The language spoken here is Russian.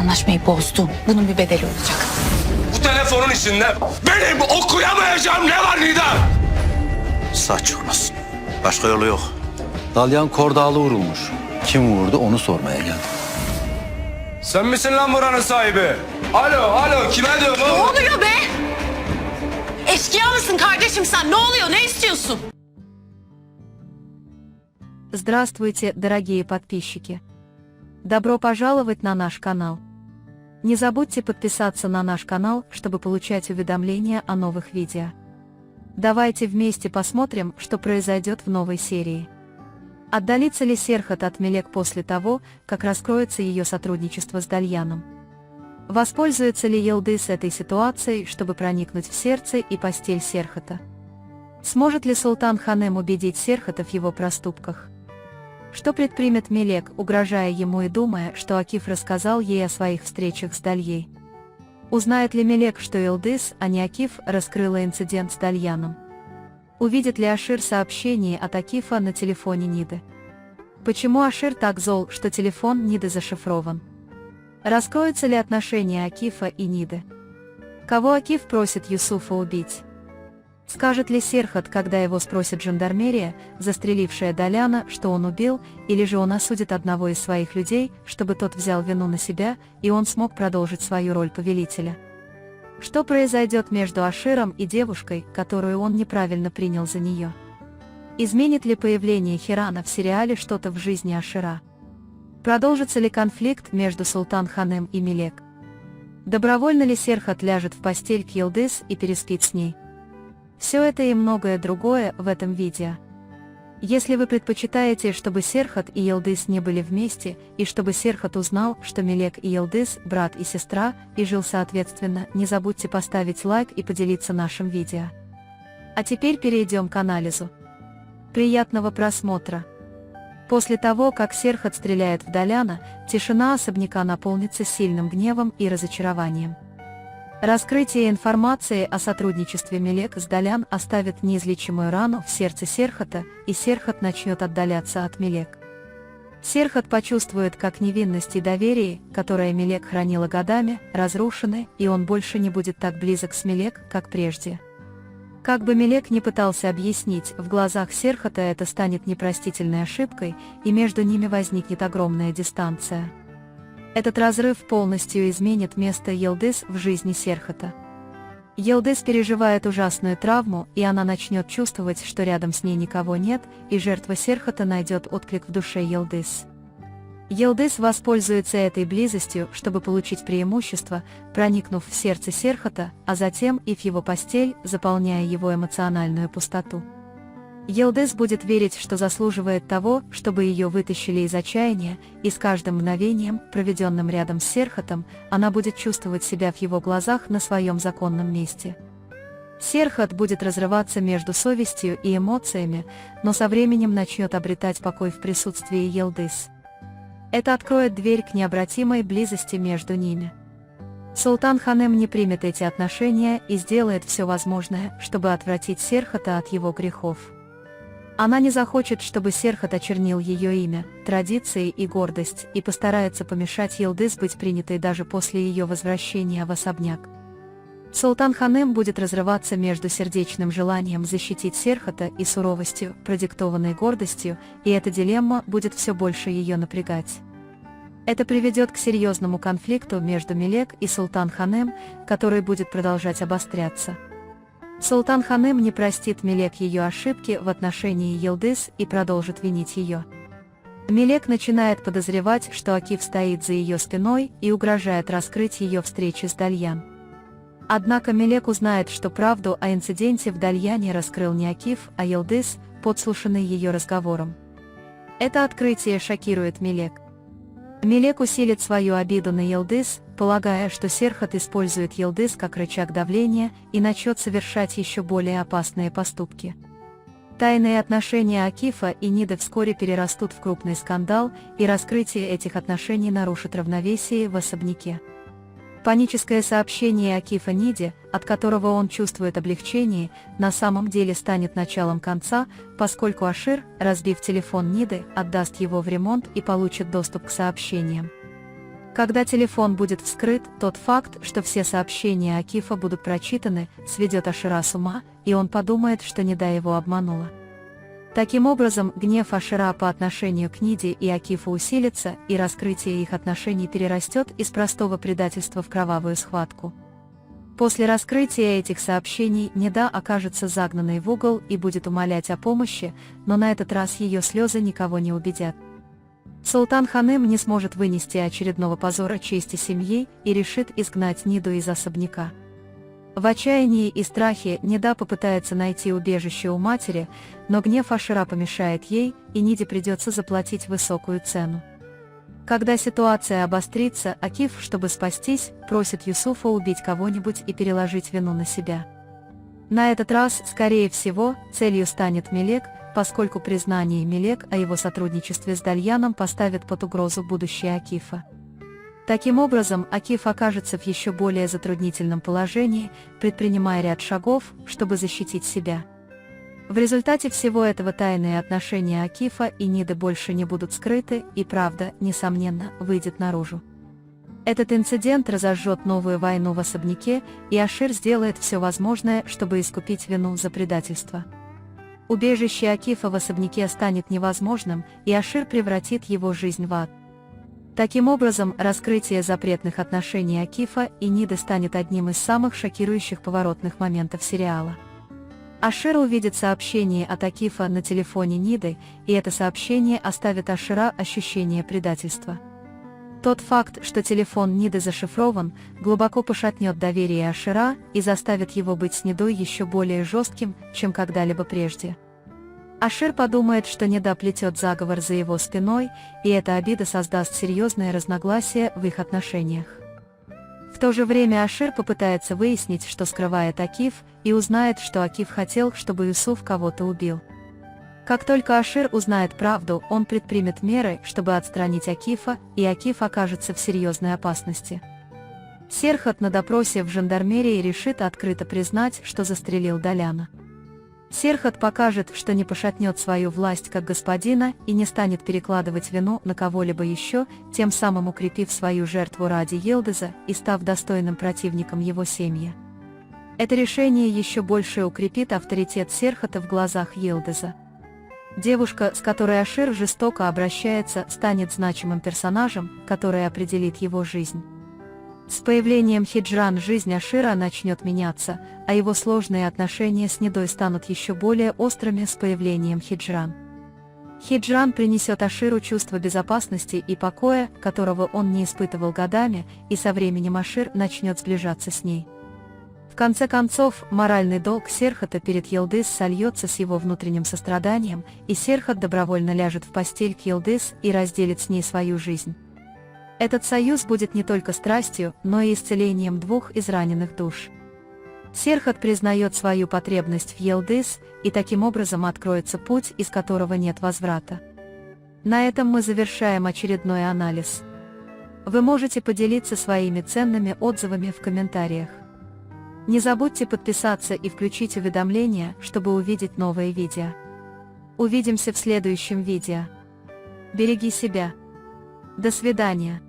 anlaşmayı bozdun. Bunun bir bedeli olacak. Bu telefonun içinde benim okuyamayacağım ne var Nida? Sağ çıkmasın. Başka yolu yok. Dalyan Kordağlı vurulmuş. Kim vurdu onu sormaya geldim. Sen misin lan buranın sahibi? Alo kime diyorum Ne oğlum? oluyor be? Eşkıya mısın kardeşim sen? Ne oluyor? Ne istiyorsun? Здравствуйте, дорогие подписчики! Добро пожаловать на наш канал. Не забудьте подписаться на наш канал, чтобы получать уведомления о новых видео. Давайте вместе посмотрим, что произойдет в новой серии. Отдалится ли Серхат от Мелек после того, как раскроется ее сотрудничество с Дальяном? Воспользуется ли Йылдыз этой ситуацией, чтобы проникнуть в сердце и постель Серхата? Сможет ли Султан Ханем убедить Серхата в его проступках? Что предпримет Мелек, угрожая ему и думая, что Акиф рассказал ей о своих встречах с Дальей? Узнает ли Мелек, что Йылдыз, а не Акиф, раскрыла инцидент с Дальяном? Увидит ли Ашир сообщение от Акифа на телефоне Ниды? Почему Ашир так зол, что телефон Ниды зашифрован? Раскроются ли отношения Акифа и Ниды? Кого Акиф просит Юсуфа убить? Скажет ли Серхат, когда его спросит жандармерия, застрелившая Даляна, что он убил, или же он осудит одного из своих людей, чтобы тот взял вину на себя, и он смог продолжить свою роль повелителя? Что произойдет между Аширом и девушкой, которую он неправильно принял за нее? Изменит ли появление Хирана в сериале что-то в жизни Ашира? Продолжится ли конфликт между Султан Ханем и Мелек? Добровольно ли Серхат ляжет в постель к Йылдыз и переспит с ней? Все это и многое другое в этом видео. Если вы предпочитаете, чтобы Серхат и Йылдыз не были вместе, и чтобы Серхат узнал, что Мелек и Йылдыз – брат и сестра, и жил соответственно, не забудьте поставить лайк и поделиться нашим видео. А теперь перейдем к анализу. Приятного просмотра! После того, как Серхат стреляет в Даляна, тишина особняка наполнится сильным гневом и разочарованием. Раскрытие информации о сотрудничестве Мелек с Далян оставит неизлечимую рану в сердце Серхата, и Серхат начнет отдаляться от Мелек. Серхат почувствует, как невинность и доверие, которое Мелек хранила годами, разрушены, и он больше не будет так близок с Мелек, как прежде. Как бы Мелек ни пытался объяснить, в глазах Серхата это станет непростительной ошибкой, и между ними возникнет огромная дистанция. Этот разрыв полностью изменит место Йылдыз в жизни Серхата. Йылдыз переживает ужасную травму, и она начнет чувствовать, что рядом с ней никого нет, и жертва Серхата найдет отклик в душе Йылдыз. Йылдыз воспользуется этой близостью, чтобы получить преимущество, проникнув в сердце Серхата, а затем и в его постель, заполняя его эмоциональную пустоту. Йылдыз будет верить, что заслуживает того, чтобы ее вытащили из отчаяния, и с каждым мгновением, проведенным рядом с Серхатом, она будет чувствовать себя в его глазах на своем законном месте. Серхат будет разрываться между совестью и эмоциями, но со временем начнет обретать покой в присутствии Йылдыз. Это откроет дверь к необратимой близости между ними. Султан Ханем не примет эти отношения и сделает все возможное, чтобы отвратить Серхата от его грехов. Она не захочет, чтобы Серхат очернил ее имя, традиции и гордость, и постарается помешать Йылдыз быть принятой даже после ее возвращения в особняк. Султан Ханем будет разрываться между сердечным желанием защитить Серхата и суровостью, продиктованной гордостью, и эта дилемма будет все больше ее напрягать. Это приведет к серьезному конфликту между Мелек и Султан Ханем, который будет продолжать обостряться. Султан Ханем не простит Мелек ее ошибки в отношении Йылдыз и продолжит винить ее. Мелек начинает подозревать, что Акиф стоит за ее спиной и угрожает раскрыть ее встречи с Дальян. Однако Мелек узнает, что правду о инциденте в Дальяне раскрыл не Акиф, а Йылдыз, подслушанный ее разговором. Это открытие шокирует Мелек. Мелек усилит свою обиду на Йылдыз, полагая, что Серхат использует Йылдыз как рычаг давления и начнет совершать еще более опасные поступки. Тайные отношения Акифа и Ниды вскоре перерастут в крупный скандал, и раскрытие этих отношений нарушит равновесие в особняке. Паническое сообщение Акифа Ниде, от которого он чувствует облегчение, на самом деле станет началом конца, поскольку Ашир, разбив телефон Ниды, отдаст его в ремонт и получит доступ к сообщениям. Когда телефон будет вскрыт, тот факт, что все сообщения Акифа будут прочитаны, сведет Ашира с ума, и он подумает, что Нида его обманула. Таким образом, гнев Ашира по отношению к Ниде и Акифу усилится, и раскрытие их отношений перерастет из простого предательства в кровавую схватку. После раскрытия этих сообщений Нида окажется загнанной в угол и будет умолять о помощи, но на этот раз ее слезы никого не убедят. Султан Ханым не сможет вынести очередного позора чести семьи и решит изгнать Ниду из особняка. В отчаянии и страхе Нида попытается найти убежище у матери, но гнев Ашира помешает ей, и Ниде придется заплатить высокую цену. Когда ситуация обострится, Акиф, чтобы спастись, просит Юсуфа убить кого-нибудь и переложить вину на себя. На этот раз, скорее всего, целью станет Мелек, поскольку признание Мелек о его сотрудничестве с Дальяном поставит под угрозу будущее Акифа. Таким образом, Акиф окажется в еще более затруднительном положении, предпринимая ряд шагов, чтобы защитить себя. В результате всего этого тайные отношения Акифа и Ниды больше не будут скрыты, и правда, несомненно, выйдет наружу. Этот инцидент разожжет новую войну в особняке, и Ашир сделает все возможное, чтобы искупить вину за предательство. Убежище Акифа в особняке станет невозможным, и Ашир превратит его жизнь в ад. Таким образом, раскрытие запретных отношений Акифа и Ниды станет одним из самых шокирующих поворотных моментов сериала. Ашир увидит сообщение от Акифа на телефоне Ниды, и это сообщение оставит Ашира ощущение предательства. Тот факт, что телефон Ниды зашифрован, глубоко пошатнет доверие Ашира и заставит его быть с Нидой еще более жестким, чем когда-либо прежде. Ашир подумает, что Нида плетет заговор за его спиной, и эта обида создаст серьезное разногласие в их отношениях. В то же время Ашир попытается выяснить, что скрывает Акиф, и узнает, что Акиф хотел, чтобы Юсуф кого-то убил. Как только Ашир узнает правду, он предпримет меры, чтобы отстранить Акифа, и Акиф окажется в серьезной опасности. Серхат на допросе в жандармерии решит открыто признать, что застрелил Даляна. Серхат покажет, что не пошатнет свою власть как господина и не станет перекладывать вину на кого-либо еще, тем самым укрепив свою жертву ради Йылдыза и став достойным противником его семьи. Это решение еще больше укрепит авторитет Серхата в глазах Йылдыза. Девушка, с которой Ашир жестоко обращается, станет значимым персонажем, который определит его жизнь. С появлением Хиджран жизнь Ашира начнет меняться, а его сложные отношения с Нидой станут еще более острыми с появлением Хиджран. Хиджран принесет Аширу чувство безопасности и покоя, которого он не испытывал годами, и со временем Ашир начнет сближаться с ней. В конце концов, моральный долг Серхата перед Йылдыз сольется с его внутренним состраданием, и Серхат добровольно ляжет в постель к Йылдыз и разделит с ней свою жизнь. Этот союз будет не только страстью, но и исцелением двух израненных душ. Серхат признает свою потребность в Йылдыз, и таким образом откроется путь, из которого нет возврата. На этом мы завершаем очередной анализ. Вы можете поделиться своими ценными отзывами в комментариях. Не забудьте подписаться и включить уведомления, чтобы увидеть новые видео. Увидимся в следующем видео. Береги себя. До свидания.